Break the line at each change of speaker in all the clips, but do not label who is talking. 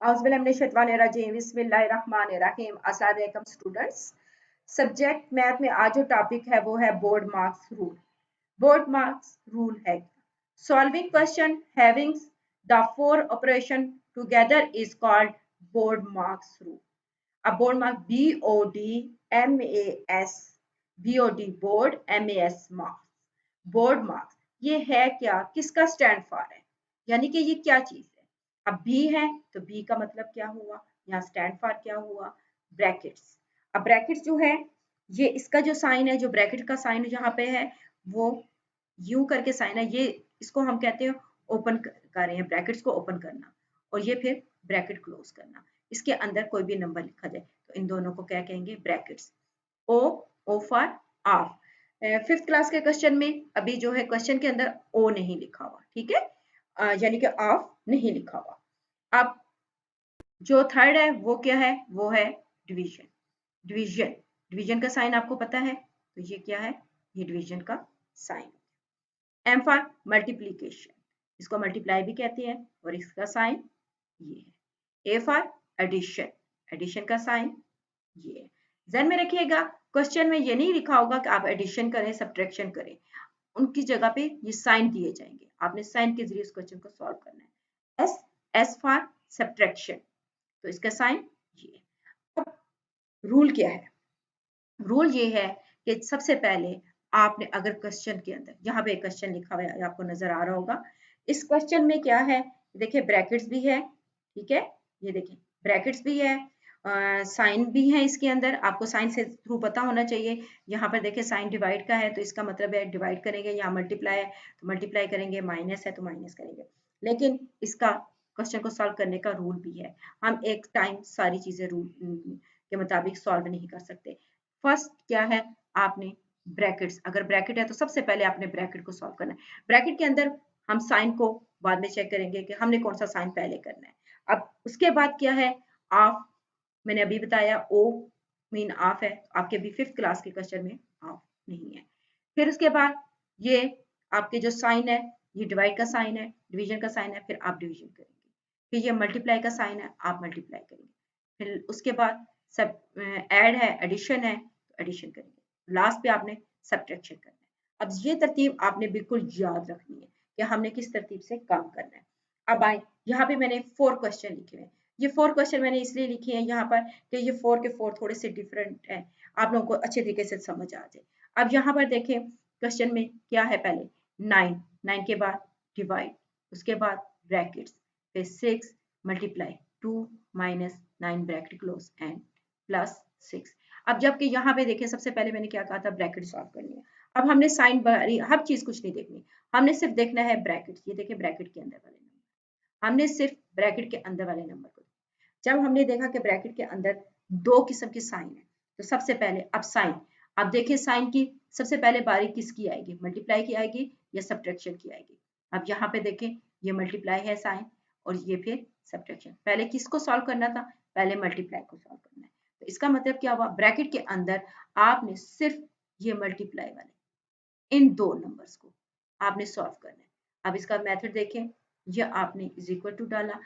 बिस्मिल्लाहिर्रहमानिर्रहीम। अस्सलाम वालेकुम स्टूडेंट्स। सब्जेक्ट मैथ में आज जो टॉपिक है वो है BODMAS rule. BODMAS rule है solving question having the four operation together is called BODMAS rule. अब BODMAS BODMAS BOD MAS marks. BODMAS ये है क्या, किसका स्टैंड फॉर है, यानी कि ये क्या चीज है। अब बी है तो बी का मतलब क्या हुआ, यहाँ स्टैंड फॉर क्या हुआ, ब्रैकेट्स। अब ब्रैकेट्स जो है ये इसका जो साइन है, जो ब्रैकेट का साइन यहाँ पे है वो यू करके साइन है, ये इसको हम कहते हैं ओपन कर रहे हैं, ब्रैकेट्स को ओपन करना, और ये फिर ब्रैकेट क्लोज करना, इसके अंदर कोई भी नंबर लिखा जाए तो इन दोनों को क्या कहेंगे, brackets. O for of. Fifth class के क्वेश्चन में अभी जो है क्वेश्चन के अंदर ओ नहीं लिखा हुआ, ठीक है, यानी कि ऑफ नहीं लिखा हुआ। अब जो थर्ड है वो क्या है, वो है डिवीजन। डिवीजन डिवीजन का साइन आपको पता है, तो ये क्या है, ये डिवीजन का साइन। एम फॉर मल्टीप्लीकेशन, इसको मल्टीप्लाई भी कहते हैं, और इसका साइन ये है। ए फॉर एडिशन, एडिशन का साइन ये है। ध्यान में रखिएगा क्वेश्चन में ये नहीं लिखा होगा कि आप एडिशन करें सब्ट्रैक्शन करें, उनकी जगह पे ये साइन दिए जाएंगे, आपने साइन के जरिए इस क्वेश्चन को सॉल्व करना है। एस फॉर सब्ट्रैक्शन, तो इसका साइन ये है। अब रूल क्या है, रूल ये है कि सबसे पहले आपने अगर क्वेश्चन के अंदर, यहाँ पे क्वेश्चन लिखा हुआ है आपको नजर आ रहा होगा, इस क्वेश्चन में क्या है, देखिए ब्रैकेट्स भी है, ठीक है, ये देखिए ब्रैकेट्स भी है, साइन भी है इसके अंदर, आपको साइन से थ्रू पता होना चाहिए। यहाँ पर देखिए साइन डिवाइड का है तो इसका मतलब है डिवाइड करेंगे, यहाँ मल्टीप्लाई है तो मल्टीप्लाई करेंगे, माइनस है तो माइनस करेंगे। लेकिन इसका क्वेश्चन को सॉल्व करने का रूल भी है, हम एक टाइम सारी चीजें रूल के मुताबिक सॉल्व नहीं कर सकते। फर्स्ट क्या है, आपने ब्रैकेट्स, अगर ब्रैकेट है तो सबसे पहले आपने ब्रैकेट को सॉल्व करना है। ब्रैकेट के अंदर हम साइन को बाद में चेक करेंगे कि हमने कौन सा साइन पहले करना है। अब उसके बाद क्या है, ऑफ, मैंने अभी बताया ओ मीन ऑफ है, आपके भी फिफ्थ क्लास के क्वेश्चन में ऑफ नहीं है। फिर उसके बाद ये आपके जो साइन है, ये डिवाइड का साइन है, डिवीजन का साइन है, फिर आप डिवीजन करेंगे। फिर ये मल्टीप्लाई का साइन है, आप मल्टीप्लाई करेंगे। फिर उसके बाद सब ऐड है, एडिशन है तो एडिशन करेंगे। लास्ट पे आपने सब्ट्रैक्शन करना है। अब ये तरतीब आपने बिल्कुल याद रखनी है कि हमने किस तरतीब से काम करना है। अब आए, यहाँ पे मैंने 4 क्वेश्चन लिखे हुए हैं। ये 4 क्वेश्चन मैंने इसलिए लिखे हैं यहाँ पर कि ये 4 के 4 थोड़े से डिफरेंट हैं, आप लोगों को अच्छे तरीके से समझ आ जाए। अब यहाँ पर देखें क्वेश्चन में क्या है, पहले 9, 9 के बाद डिवाइड, उसके बाद ब्रैकेट्स, फिर 6 multiply 2 minus 9 bracket close and plus 6। अब जबकि यहाँ पे देखें सबसे पहले मैंने क्या कहा था, ब्रैकेट सॉल्व करनी है। अब हमने साइन बारी हर चीज कुछ नहीं देखनी, हमने सिर्फ देखना है ब्रैकेट। ये देखिए ब्रैकेट के अंदर वाले नंबर, हमने सिर्फ ब्रैकेट के अंदर वाले नंबर को। जब हमने देखा कि ब्रैकेट के अंदर 2 किस्म की साइन है, तो सबसे पहले अब साइन, अब देखिए साइन की सबसे पहले बारी किसकी आएगी, मल्टीप्लाई की आएगी या सब्ट्रैक्शन की आएगी। अब यहाँ पे देखें ये मल्टीप्लाई है साइन, और ये फिर सब्ट्रैक्शन। पहले किसको सॉल्व करना था, पहले मल्टीप्लाई को सॉल्व करना है। तो इसका मतलब क्या हुआ, ब्रैकेट के अंदर आपने सिर्फ ये मल्टीप्लाई वाले इन 2 नंबर्स को आपने सॉल्व करना है। अब इसका मेथड देखें, ये आपने इज इक्वल टू डाला,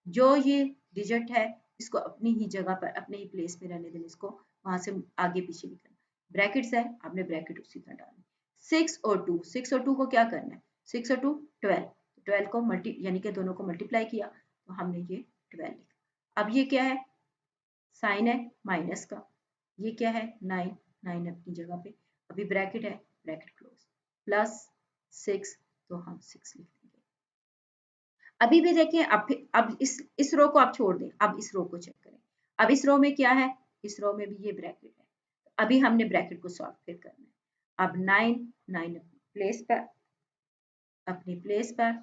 जो ये डिजिट है इसको अपनी ही जगह पर अपने ही प्लेस में रहने देना, इसको वहां से आगे पीछे नहीं करना। ब्रैकेट्स है, आपने ब्रैकेट उसी तरह डालना। 6 और 2, 6 और 2 को क्या करना है, 6 और 2 12, 12 को मल्टी यानी कि दोनों को मल्टीप्लाई किया तो हमने ये 12 लिखा। अब ये क्या है, साइन है माइनस का, ये क्या है 9, 9 अपनी जगह पे, अभी ब्रैकेट है, ब्रैकेट क्लोज, प्लस 6 तो हम 6 लिख देंगे। अभी भी देखें, अब इस रो को आप छोड़ दें, अब इस रो को चेक करें। अब इस रो में क्या है, इस रो में भी ये ब्रैकेट है, अभी हमने ब्रैकेट को सॉल्व फिर करना है। अब 9, 9 अपनी प्लेस पर,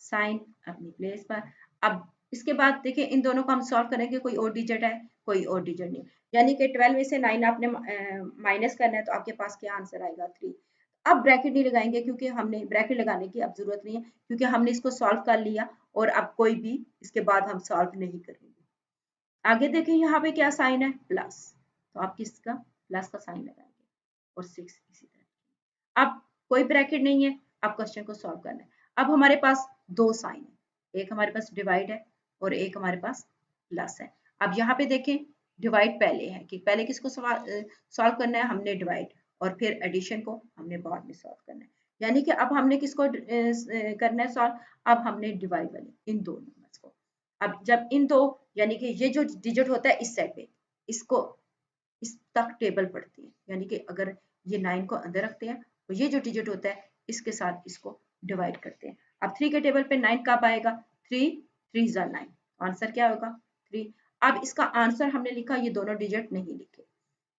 साइन अपनी प्लेस पर। अब इसके बाद देखिए इन दोनों को हम सॉल्व करेंगे, कोई और डिजिट है, कोई और डिजिट नहीं, यानी कि 12 में से 9 आपने माइनस करना है तो आपके पास क्या आंसर आएगा, 3। अब ब्रैकेट नहीं लगाएंगे क्योंकि हमने ब्रैकेट लगाने की अब जरूरत नहीं है, क्योंकि हमने इसको सॉल्व कर लिया और अब कोई भी इसके बाद हम सॉल्व नहीं करेंगे। आगे देखें यहाँ पे क्या साइन है, प्लस, तो आप किसका प्लस का साइन लगाएंगे, और 6 इसी तरह। अब कोई ब्रैकेट नहीं है, अब क्वेश्चन को सॉल्व करना है। अब हमारे पास 2 साइन है, एक हमारे पास डिवाइड है और एक हमारे पास प्लस है। अब यहाँ पे देखें डिवाइड पहले है कि पहले किसको सॉल्व करना है, हमने डिवाइड, और फिर एडिशन को हमने बाद में सॉल्व करना है। यानी कि अब हमने किसको करना है सॉल्व, अब हमने डिवाइड वाले इन दो नंबर्स को। अब जब इन दो यानी कि ये जो डिजिट होता है इस साइड पे, इसको इस तक टेबल पड़ती है, यानी कि अगर ये 9 को अंदर रखते हैं तो ये जो डिजिट होता है इसके साथ इसको डिवाइड करते हैं। अब 3 के टेबल पे 9 कब आएगा, 3 3 जा 9, आंसर क्या होगा 3। अब इसका आंसर हमने लिखा, ये दोनों डिजिट नहीं लिखे।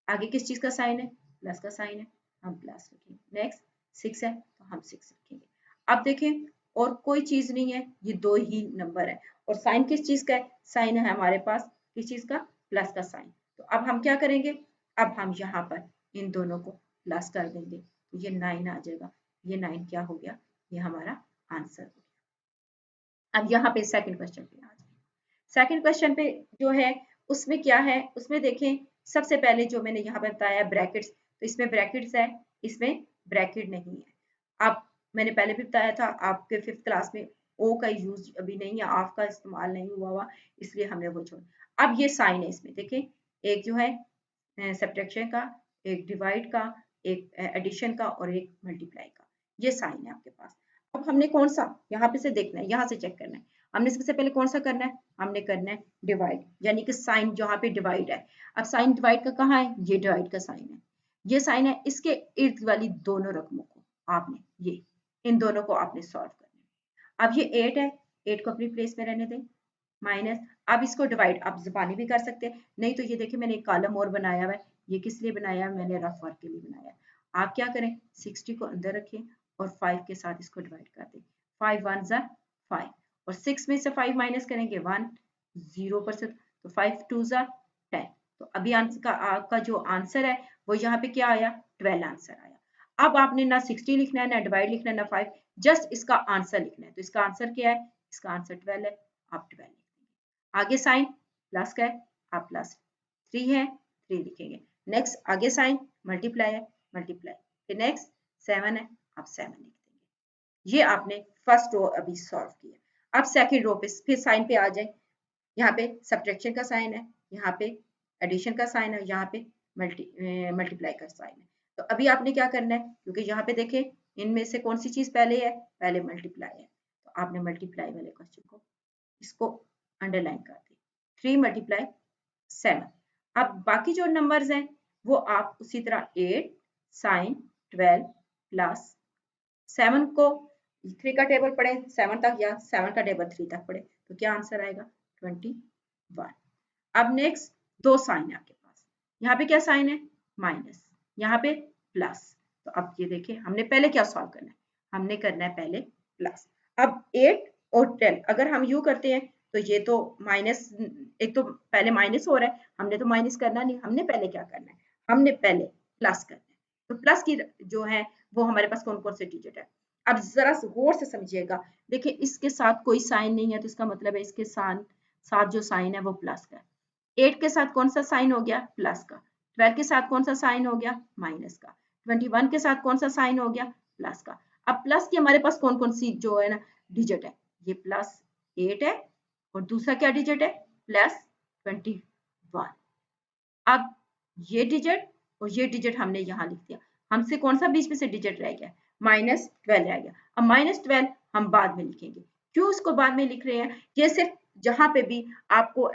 आगे किस चीज का साइन है, प्लस का साइन है, हम प्लस रखेंगे। नेक्स्ट 6 है तो हम 6 रखेंगे। अब देखें और कोई चीज नहीं है, ये दो ही नंबर है, और साइन किस चीज का है, साइन है हमारे पास किस चीज का, प्लस का साइन। तो अब हम क्या करेंगे, अब हम यहाँ पर इन दोनों को प्लस कर देंगे तो ये 9 आ जाएगा। ये 9 क्या हो गया, ये हमारा आंसर हो गया। अब यहाँ पे सेकंड क्वेश्चन पे आ जाए। सेकंड क्वेश्चन पे जो है उसमें क्या है, उसमें देखें सबसे पहले जो मैंने यहाँ पर बताया ब्रैकेट्स, तो इसमें ब्रैकेट्स है, इसमें ब्रैकेट नहीं है। अब मैंने पहले भी बताया था आपके 5th क्लास में ओ का यूज अभी नहीं है, ऑफ का इस्तेमाल नहीं हुआ हुआ, इसलिए हमने वो छोड़ा। अब ये साइन है इसमें देखें, एक जो है सब्ट्रैक्शन का, एक डिवाइड का, एक एडिशन का और एक मल्टीप्लाई का, ये साइन है आपके पास। अब हमने कौन सा यहाँ पे से देखना है, यहाँ से चेक करना है, हमने सबसे पहले कौन सा करना है, हमने करना है डिवाइड, यानी कि साइन जहाँ पे डिवाइड है। अब साइन डिवाइड का कहाँ है, ये डिवाइड का साइन है, ये साइन है, इसके इर्द वाली दोनों रकमों को आपने ये इन दोनों को आपने सॉल्व करना है। अब ये 8 है, 8 को अपनी प्लेस में रहने दें, माइनस, अब इसको डिवाइड आप ज़बानी भी कर सकते हैं, नहीं तो ये देखिए मैंने एक कॉलम और बनाया हुआ है, ये किस लिए बनाया है, मैंने रफ वर्क के लिए बनाया है। आप क्या करें, 60 को अंदर रखें और 5 के साथ इसको डिवाइड कर दें, 5 1 ज़ा 5, और 6 में से 5 माइनस करेंगे 1, 0%, तो 5 2 ज़ा 10। तो अभी आंसर का आपका जो आंसर है वो यहाँ पे क्या आया, 12 आंसर आया। अब आपने ना 60 लिखना है, ना डिवाइड लिखना है, ना 5, जस्ट इसका आंसर लिखना है। तो इसका आंसर क्या है, इसका आंसर 12 है, आप 12 लिखेंगे। आगे साइन प्लस का है, आप प्लस, 3 है 3 लिखेंगे। नेक्स्ट आगे साइन मल्टीप्लाई है, मल्टीप्लाई, फिर नेक्स्ट 7 है, आप 7 लिख देंगे। ये आपने फर्स्ट रो अभी सॉल्व किया। अब सेकंड रो पे फिर साइन पे आ जाए, यहाँ पे सब्ट्रैक्शन का साइन है, यहाँ पे एडिशन का साइन है, यहाँ पे मल्टीप्लाई का साइन है। तो अभी आपने क्या करना है, क्योंकि यहाँ पे देखें इनमें से कौन सी चीज पहले है, पहले मल्टीप्लाई है, तो आपने मल्टीप्लाई वाले क्वेश्चन को इसको अंडरलाइन कर दी, 3 मल्टीप्लाई 7। अब बाकी जो नंबर्स हैं वो आप उसी तरह 8 साइन 12 प्लस 7 को 3 का टेबल पढ़े 7 तक या 7 का टेबल 3 तक पढ़े, तो क्या आंसर आएगा 21। अब नेक्स्ट दो साइन है आपके पास, यहाँ पे क्या साइन है माइनस, यहाँ पे प्लस। तो अब ये देखिए हमने पहले क्या सॉल्व करना है, हमने करना है पहले प्लस। अब 8 और 10 अगर हम यू करते हैं तो ये तो माइनस, एक तो पहले माइनस हो रहा है, हमने तो माइनस करना नहीं, हमने पहले क्या करना है, हमने पहले प्लस करना है। तो प्लस की जो है वो हमारे पास कौन कौन से डिजिट है, अब जरा गौर से समझिएगा। देखिए इसके साथ कोई साइन नहीं है, तो इसका मतलब है इसके साथ साथ जो साइन है वो प्लस का है। 8 के साथ कौन सा साइन हो गया, प्लस का। 12 के साथ कौन सा साइन हो गया, माइनस का। 21 के साथ कौन सा साइन हो गया, प्लस का। अब प्लस की हमारे पास कौन कौन सी जो है ना डिजिट है, ये प्लस 8 है और दूसरा क्या डिजिट है, प्लस 21। अब ये डिजिट और ये डिजिट हमने यहाँ लिख दिया, हमसे कौन सा बीच में से डिजिट रह गया, -12 रह गया। अब -12 हम बाद में लिखेंगे, क्यों इसको बाद में लिख रहे हैं, ये सिर्फ जहां पे भी आपको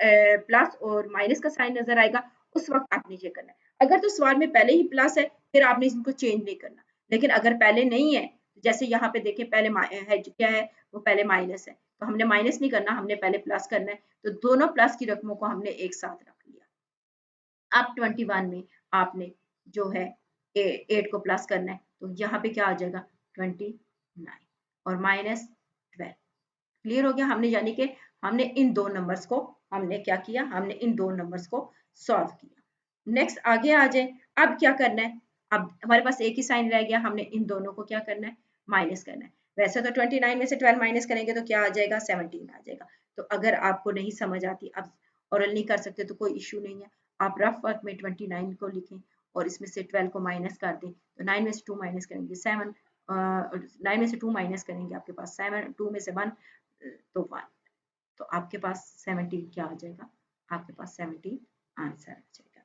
प्लस और माइनस का साइन नजर आएगा उस वक्त आपने ये करना है। अगर तो सवाल में पहले ही प्लस है फिर आपने इनको चेंज नहीं करना, लेकिन अगर पहले नहीं है, जैसे यहाँ पे देखें पहले है क्या है, वो पहले माइनस है, तो हमने माइनस नहीं करना, हमने पहले प्लस करना है। तो दोनों प्लस की रकमों को हमने एक साथ रख लिया। अब 21 में आपने जो है 8 को प्लस करना है, तो यहाँ पे क्या आ जाएगा 29 और -12। क्लियर हो गया, हमने यानी कि हमने इन दो नंबर्स को हमने क्या किया, हमने इन दो नंबर्स को सॉल्व किया। नेक्स्ट आगे आ जाए, अब क्या करना है, अब हमारे पास एक ही साइन रह गया, हमने इन दोनों को क्या करना है, माइनस करना है। वैसे तो 29 में से 12 माइनस करेंगे तो क्या आ जाएगा, 17 आ जाएगा। तो अगर आपको नहीं समझ आती, अब औरल नहीं कर सकते तो कोई इश्यू नहीं है, आप रफ वर्क में 29 को लिखें और इसमें से 12 को माइनस कर दें, तो 9 में से 2 माइनस करेंगे 7, 9 में से 2 माइनस करेंगे आपके पास 7, 2 में से 1 तो 1, तो आपके पास 17 क्या आ जाएगा, आपके पास 70 आंसर आ जाएगा।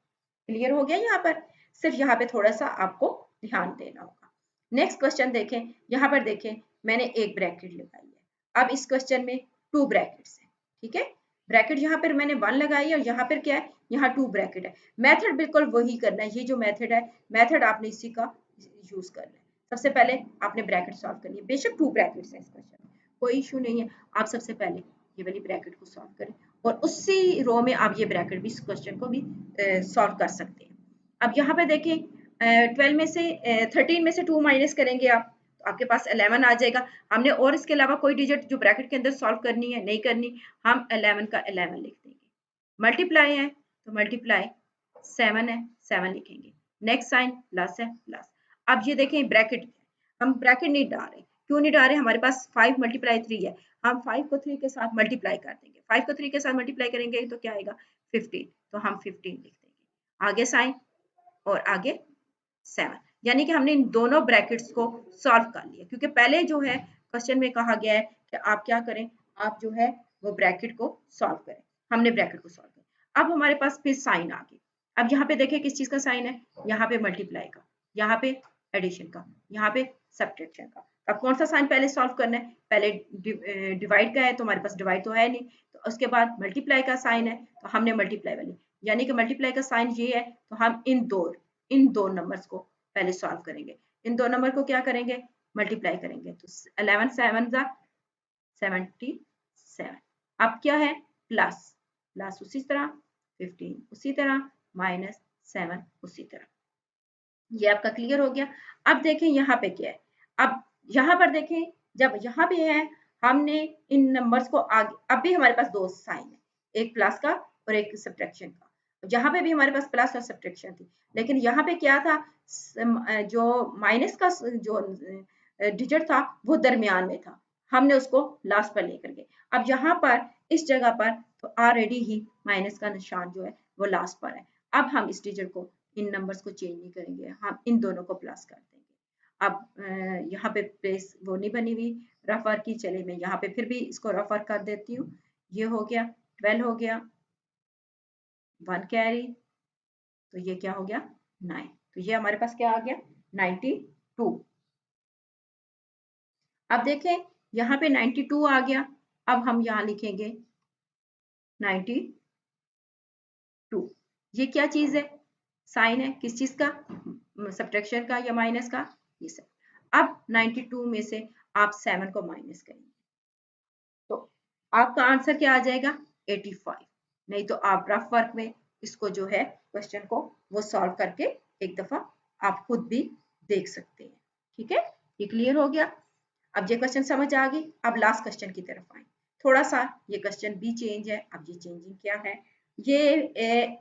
क्लियर हो गया यहाँ पर? सिर्फ यहाँ पे थोड़ा सा आपको ध्यान देना होगा। नेक्स्ट क्वेश्चन देखें, यहाँ पर देखें मैंने एक ब्रैकेट लगाई है। अब इस क्वेश्चन में 2 ब्रैकेट्स हैं, ठीक है। ब्रैकेट यहाँ पर मैंने 1 लगाई है और यहाँ पर क्या है, यहाँ 2 ब्रैकेट है। मेथड बिल्कुल वही करना है, ये जो मेथड है, मेथड आपने इसी का यूज करना है। सबसे पहले आपने ब्रैकेट सॉल्व करनी है, बेशक 2 ब्रैकेट्स है इस क्वेश्चन में, कोई इशू नहीं है। आप सबसे पहले ये वाली ब्रैकेट को सॉल्व करें और उसी रो में आप ये ब्रैकेट भी इस क्वेश्चन को भी सॉल्व कर सकते हैं। अब यहाँ पे देखें 12 में से 13 में से 2 माइनस करेंगे आप, तो आपके पास 11 आ जाएगा। हमने और इसके अलावा कोई डिजिट जो ब्रैकेट के अंदर सॉल्व करनी है नहीं करनी, हम 11 का 11 लिख देंगे। मल्टीप्लाई है तो मल्टीप्लाई 7 है 7 लिखेंगे। नेक्स्ट साइन प्लस है प्लस। अब ये देखें ब्रैकेट, हम ब्रैकेट नहीं डाल रहे, क्यों नहीं डाल रहे, हमारे पास 5 मल्टीप्लाई 3 है, हम 5 को 3 के साथ मल्टीप्लाई कर देंगे। 5 को 3 के साथ मल्टीप्लाई करेंगे तो क्या आएगा 15, तो हम 15 लिख देंगे। आगे साइन और आगे 7, यानी कि हमने इन दोनों ब्रैकेट्स को सॉल्व कर लिया, क्योंकि पहले जो है क्वेश्चन में कहा गया है कि आप क्या करें, आप जो है वो ब्रैकेट को सॉल्व करें। हमने ब्रैकेट को सॉल्व किया। अब हमारे पास फिर साइन आ गई। अब यहाँ पे देखें किस चीज का साइन है, यहाँ पे मल्टीप्लाई का, यहाँ पे एडिशन का, यहाँ पे सब्ट्रैक्शन का। अब कौन सा साइन पहले सॉल्व करना है, पहले डिवाइड का है तो हमारे पास डिवाइड तो है नहीं, तो उसके बाद मल्टीप्लाई का साइन है तो हमने मल्टीप्लाई वाली, यानी कि मल्टीप्लाई का साइन ये है, तो हम इन दो नंबर्स को पहले सॉल्व करेंगे। इन दो नंबर को क्या करेंगे, मल्टीप्लाई करेंगे, तो 11 7 77। अब क्या है प्लस, प्लस उसी तरह 15 उसी तरह, माइनस 7 उसी तरह। ये आपका क्लियर हो गया। अब देखें यहाँ पे क्या है, अब यहाँ पर देखें जब यहाँ पे है, हमने इन नंबर्स को आगे, अब भी हमारे पास दो साइन है, एक प्लस का और एक सब्ट्रैक्शन का। यहाँ पे भी हमारे पास प्लस और सब्ट्रैक्शन थी, लेकिन यहाँ पे क्या था, जो माइनस का जो डिजिट था वो दरमियान में था, हमने उसको लास्ट पर लेकर गए। अब यहाँ पर इस जगह पर तो ऑलरेडी ही माइनस का निशान जो है वो लास्ट पर है। अब हम इस डिजिट को, इन नंबर्स को चेंज नहीं करेंगे, हम इन दोनों को प्लस कर देंगे। अब यहाँ पे प्लेस वो नहीं बनी हुई रफ वर्क की, चले मैं यहाँ पे फिर भी इसको रफ वर्क कर देती हूँ। ये हो गया 12 हो गया, 1 कैरी, तो ये क्या हो गया 9, तो ये हमारे पास क्या आ गया 92। अब देखें यहाँ पे 92 आ गया, अब हम यहाँ लिखेंगे 92। ये क्या चीज है, साइन है किस चीज का, सब्ट्रैक्शन का या माइनस का, ये सब। अब 92 में से आप 7 को माइनस करेंगे तो आपका आंसर क्या आ जाएगा 85। नहीं तो आप रफ वर्क में इसको जो है क्वेश्चन को वो सॉल्व करके एक दफा आप खुद भी देख सकते हैं। ठीक है, ये क्लियर हो गया। अब ये क्वेश्चन समझ आ गई। अब लास्ट क्वेश्चन की तरफ आए, थोड़ा सा ये क्वेश्चन भी चेंज है। अब ये चेंजिंग क्या है, ये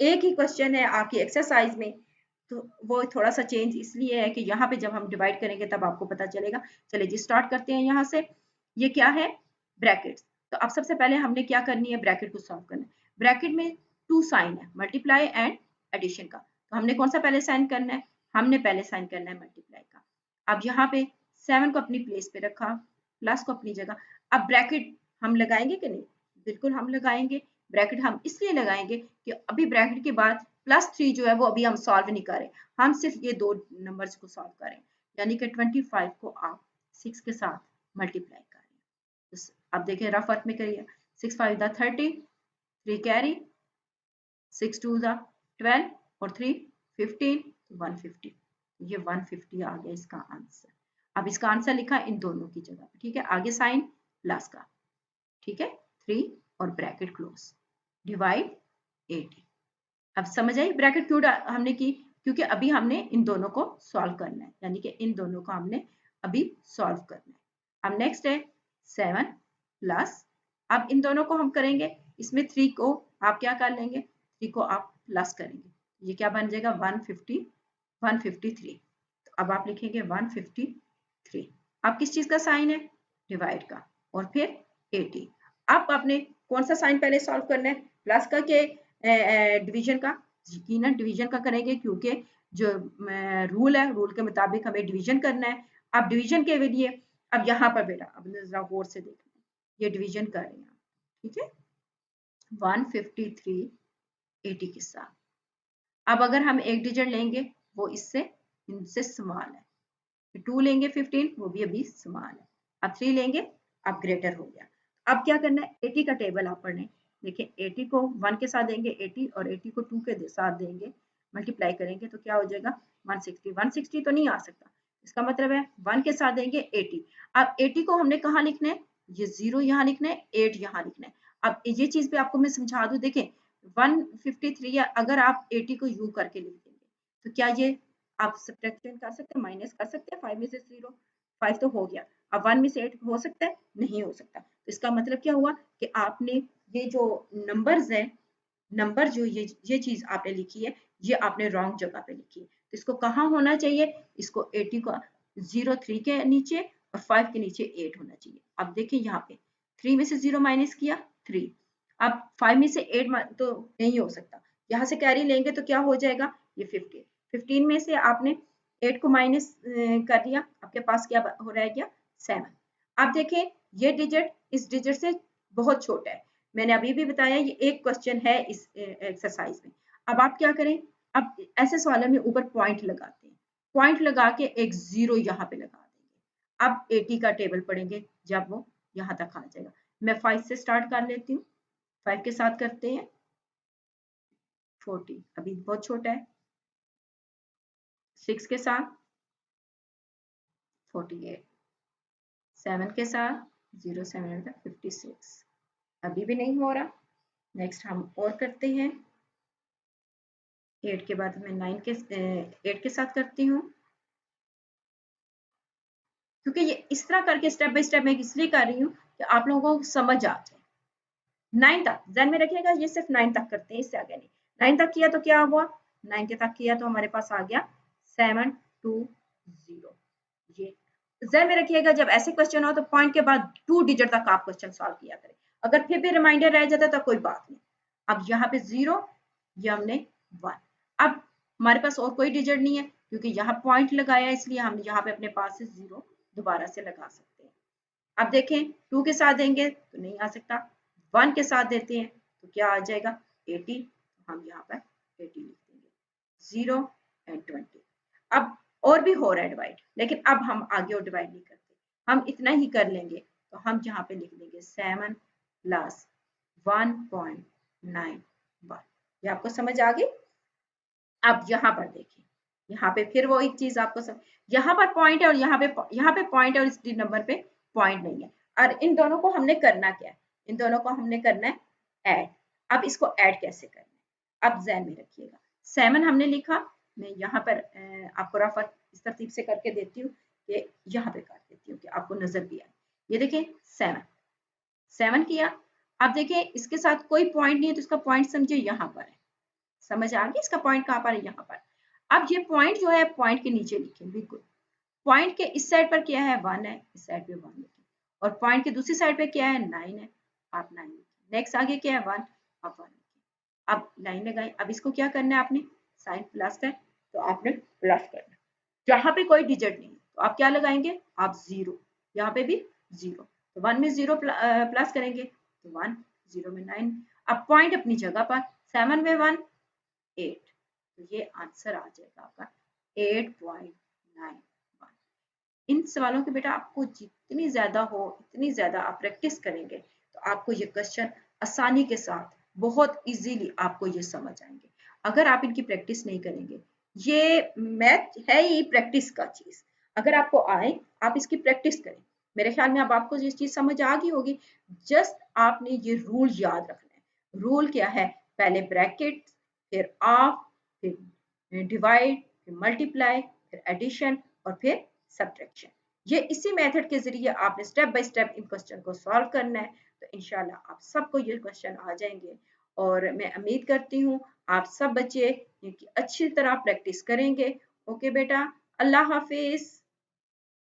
एक ही क्वेश्चन है आपकी एक्सरसाइज में, तो वो थोड़ा सा चेंज इसलिए है कि यहाँ पे जब हम डिवाइड करेंगे तब आपको पता चलेगा। चलिए जी स्टार्ट करते हैं यहाँ से। ये क्या है ब्रैकेट्स, तो अब सबसे पहले हमने क्या करनी है, ब्रैकेट को सॉल्व करना है। ब्रैकेट में 2 साइन है, मल्टीप्लाई एंड एडिशन का, तो हमने कौन सा पहले साइन करना है, हमने पहले साइन करना है मल्टीप्लाई का। अब यहाँ पे 7 को अपनी प्लेस पे रखा, प्लस को अपनी जगह। अब ब्रैकेट हम लगाएंगे कि नहीं, बिल्कुल हम लगाएंगे। ब्रैकेट हम इसलिए लगाएंगे कि अभी ब्रैकेट के बाद +3 जो है वो अभी हम सॉल्व नहीं करें, हम सिर्फ ये दो नंबर्स को सॉल्व करें, यानी कि 25 को आप 6 के साथ मल्टीप्लाई करें। अब देखिए रफ वर्क में करिए, 6 5 30, 3 कैरी, 6 2 12 और 3 15, 150। ये 150 आ गया इसका आंसर। अब इसका आंसर लिखा इन दोनों की जगह पे, ठीक है। आगे साइन प्लस का, ठीक है, 3 और ब्रैकेट क्लोज, डिवाइड 80। अब समझ आई ब्रैकेट क्यों हमने की, क्योंकि अभी हमने इन दोनों को सॉल्व करना है, यानी कि इन दोनों को हमने अभी सॉल्व करना है। अब नेक्स्ट है 7 प्लस, अब इन दोनों को हम करेंगे, इसमें 3 को आप क्या कर लेंगे, 3 को आप प्लस करेंगे, ये क्या बन जाएगा 153। तो अब आप लिखेंगे 153। अब किस चीज का साइन है, डिवाइड का, और फिर 80। अब आपने कौन सा साइन पहले सॉल्व करना है, प्लस का के डिवीजन का, यकीनन डिवीजन का करेंगे, क्योंकि जो रूल है रूल के मुताबिक हमें डिवीजन करना है। अब डिवीजन के लिए अब यहाँ पर बेटा अब जरा गौर से देखना, ये डिवीजन कर रहे हैं, ठीक है। 153 80 के साथ। अब अगर हम एक डिजिट लेंगे वो इनसे स्मॉल है, 2 लेंगे 15 वो भी अभी स्मॉल है, अब 3 लेंगे अब ग्रेटर हो गया। अब क्या करना है, 80 का टेबल आप पढ़ लें। देखिए 80 को 1 के साथ देंगे 80 और 80 को 2 के साथ देंगे, मल्टीप्लाई करेंगे तो क्या हो जाएगा 160। 160 तो नहीं आ सकता, इसका मतलब है 1 के साथ देंगे 80। अब 80 को हमने कहाँ लिखना है, ये 0 यहाँ लिखना है, 8 यहाँ लिखना है। अब ये चीज भी आपको मैं समझा दूं, देखें 153 या अगर आप 80 को यू करके लिख देंगे तो क्या ये आप सब्ट्रैक्शन कर सकते हैं, माइनस कर सकते हैं, 5 में से 0, 5 तो हो गया। अब 1 में से 8 हो सकता है, नहीं हो सकता। तो इसका मतलब क्या हुआ कि आपने ये जो नंबर्स है, नंबर जो ये चीज आपने लिखी है, ये आपने रॉन्ग जगह पे लिखी है। तो इसको कहाँ होना चाहिए, इसको 80 का 03 के नीचे और 5 के नीचे 8 होना चाहिए। अब देखिए यहाँ पे 3 में से 0 माइनस किया 3, अब 5 में से 8 तो नहीं हो सकता, यहाँ से कैरी लेंगे तो क्या हो जाएगा ये 15। 15 में से आपने 8 को माइनस कर दिया, आपके पास क्या हो रह गया 7। अब देखें ये डिजिट इस डिजिट से बहुत छोटा है, मैंने अभी भी बताया ये एक क्वेश्चन है इस एक्सरसाइज में। अब आप क्या करें, अब ऐसे सवालों में ऊपर पॉइंट लगाते हैं, पॉइंट लगा के एक 0 यहाँ पे लगा देंगे। अब 80 का टेबल पढ़ेंगे जब वो यहाँ तक आ जाएगा। मैं 5 से स्टार्ट कर लेती हूँ, 5 के साथ करते हैं 40, अभी बहुत छोटा है। 6 के साथ 48, 7 के साथ 0 7 56, अभी भी नहीं हो रहा। नेक्स्ट हम और करते हैं, 8 के बाद मैं 8 के साथ करती हूँ, क्योंकि ये इस तरह करके स्टेप बाय स्टेप मैं इसलिए कर रही हूँ कि आप लोगों को समझ आ जाए। 9 तक ध्यान में रखिएगा, ये सिर्फ 9 तक करते हैं, इससे आगे नहीं। 9 तक किया तो क्या हुआ, 9 के तक किया तो हमारे पास आ गया 720। ये ध्यान में रखिएगा, जब ऐसे क्वेश्चन हो तो पॉइंट के बाद 2 डिजिट तक आप क्वेश्चन सॉल्व किया करें। अगर फिर भी रिमाइंडर रह जाता तो कोई बात नहीं। अब यहाँ पे 0, ये हमने 1। अब हमारे पास और कोई डिजिट नहीं है, क्योंकि यहाँ पॉइंट लगाया इसलिए हम यहाँ पे अपने पास से 0 दोबारा से लगा सकते हैं। अब देखें 2 के साथ देंगे तो नहीं आ सकता, 1 के साथ देते हैं तो क्या आ जाएगा 80, तो हम यहाँ पर 80 लिख देंगे, 0 एंड 20। अब और भी हो रहा है डिवाइड, लेकिन अब हम आगे और डिवाइड नहीं करते, हम इतना ही कर लेंगे। तो हम यहाँ पे लिख देंगे 7 प्लस 1.91। ये आपको समझ आ गई। अब यहाँ पर देखिए, यहाँ पे फिर वो एक चीज आपको यहाँ पर पॉइंट है और यहाँ पे पॉइंट है और इस नंबर पे पॉइंट नहीं है। और इन दोनों को हमने करना क्या है, इन दोनों को हमने करना है ऐड। अब इसको ऐड कैसे करना है, अब ज़हन में रखिएगा। 7 हमने लिखा, मैं यहाँ पर आपको रफर इस तरतीब से करके देती हूँ कि यहाँ पे कर देती हूँ कि आपको नजर भी आए। ये देखें 7 किया। अब देखिए इसके साथ कोई पॉइंट नहीं है तो इसका पॉइंट समझिए यहाँ पर है, समझ आ गई इसका पॉइंट कहाँ पर है, यहाँ पर। अब ये पॉइंट जो है पॉइंट के नीचे लिखें, बिल्कुल पॉइंट के इस साइड पर क्या है 1 है, इस साइड पे 1 लिखें, और पॉइंट की दूसरी साइड पे क्या है 9 है, आप 9 लिखें। नेक्स्ट आगे क्या है 1, आप 1 लिखें। अब लाइन लगाई, अब इसको क्या करना है आपने, साइन प्लस है तो आपने प्लस करना, जहाँ पे कोई डिजिट नहीं तो आप क्या लगाएंगे, आप 0, यहाँ पे भी 0, तो 1 में 0 प्लस करेंगे तो 1, 0 में 9। अब पॉइंट अपनी जगह पर, 7 में 1 8, तो ये आंसर आ जाएगा आपका 8.91। इन सवालों के बेटा आपको जितनी ज्यादा हो इतनी ज्यादा आप प्रैक्टिस करेंगे तो आपको ये क्वेश्चन आसानी के साथ बहुत इजीली आपको ये समझ आएंगे। अगर आप इनकी प्रैक्टिस नहीं करेंगे, ये मैथ है ही प्रैक्टिस का चीज, अगर आपको आए आप इसकी प्रैक्टिस करें, मेरे ख्याल में अब आपको ये चीज समझ आ गई होगी। जस्ट आपने ये रूल याद रखना है। रूल क्या है, पहले ब्रैकेट, फिर ऑफ, फिर डिवाइड, फिर मल्टीप्लाई, फिर एडिशन और फिर सब्ट्रैक्शन। ये इसी मेथड के जरिए आपने step by step in question को सॉल्व करना है, तो इंशाल्लाह आप सबको ये क्वेश्चन आ जाएंगे। और मैं उम्मीद करती हूँ आप सब बच्चे इनकी अच्छी तरह प्रैक्टिस करेंगे। ओके बेटा, अल्लाह हाफिज।